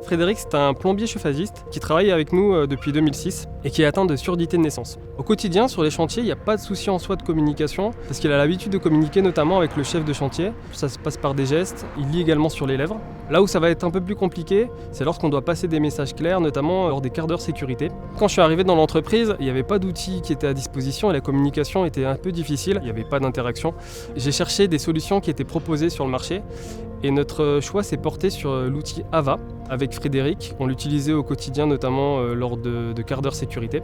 Frédéric, c'est un plombier chauffagiste qui travaille avec nous depuis 2006 et qui est atteint de surdité de naissance. Au quotidien, sur les chantiers, il n'y a pas de souci en soi de communication parce qu'il a l'habitude de communiquer notamment avec le chef de chantier. Ça se passe par des gestes, il lit également sur les lèvres. Là où ça va être un peu plus compliqué, c'est lorsqu'on doit passer des messages clairs, notamment lors des quarts d'heure sécurité. Quand je suis arrivé dans l'entreprise, il n'y avait pas d'outils qui étaient à disposition et la communication était un peu difficile, il n'y avait pas d'interaction. J'ai cherché des solutions qui étaient proposées sur le marché et notre choix s'est porté sur l'outil Ava. Avec Frédéric, on l'utilisait au quotidien, notamment lors de quarts d'heure sécurité.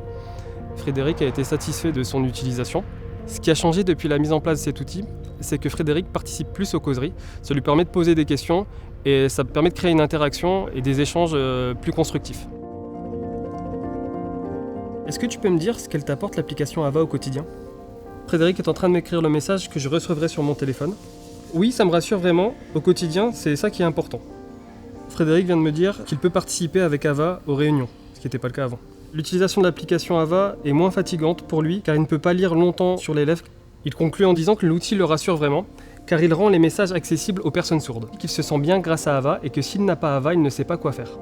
Frédéric a été satisfait de son utilisation. Ce qui a changé depuis la mise en place de cet outil, c'est que Frédéric participe plus aux causeries. Ça lui permet de poser des questions et ça permet de créer une interaction et des échanges plus constructifs. Est-ce que tu peux me dire ce qu'elle t'apporte l'application Ava au quotidien ? Frédéric est en train de m'écrire le message que je recevrai sur mon téléphone. Oui, ça me rassure vraiment. Au quotidien, c'est ça qui est important. Frédéric vient de me dire qu'il peut participer avec Ava aux réunions, ce qui n'était pas le cas avant. L'utilisation de l'application Ava est moins fatigante pour lui car il ne peut pas lire longtemps sur les lèvres. Il conclut en disant que l'outil le rassure vraiment car il rend les messages accessibles aux personnes sourdes. Qu'il se sent bien grâce à Ava et que s'il n'a pas Ava, il ne sait pas quoi faire.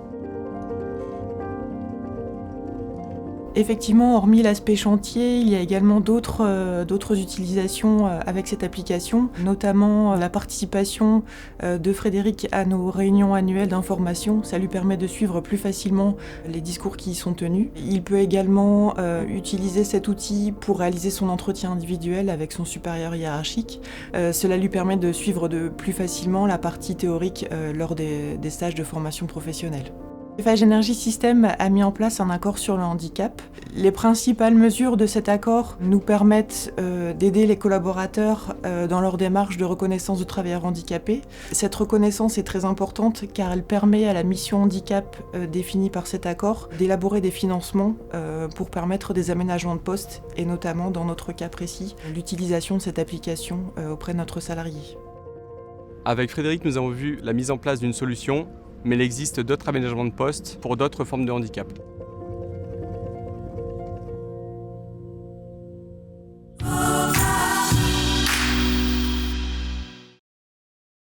Effectivement, hormis l'aspect chantier, il y a également d'autres utilisations avec cette application, notamment la participation de Frédéric à nos réunions annuelles d'information. Ça lui permet de suivre plus facilement les discours qui y sont tenus. Il peut également utiliser cet outil pour réaliser son entretien individuel avec son supérieur hiérarchique. Cela lui permet de suivre de plus facilement la partie théorique lors des stages de formation professionnelle. Eiffage Énergie Systèmes a mis en place un accord sur le handicap. Les principales mesures de cet accord nous permettent d'aider les collaborateurs dans leur démarche de reconnaissance de travailleurs handicapés. Cette reconnaissance est très importante car elle permet à la mission handicap définie par cet accord d'élaborer des financements pour permettre des aménagements de poste et notamment, dans notre cas précis, l'utilisation de cette application auprès de notre salarié. Avec Frédéric, nous avons vu la mise en place d'une solution, mais il existe d'autres aménagements de poste pour d'autres formes de handicap.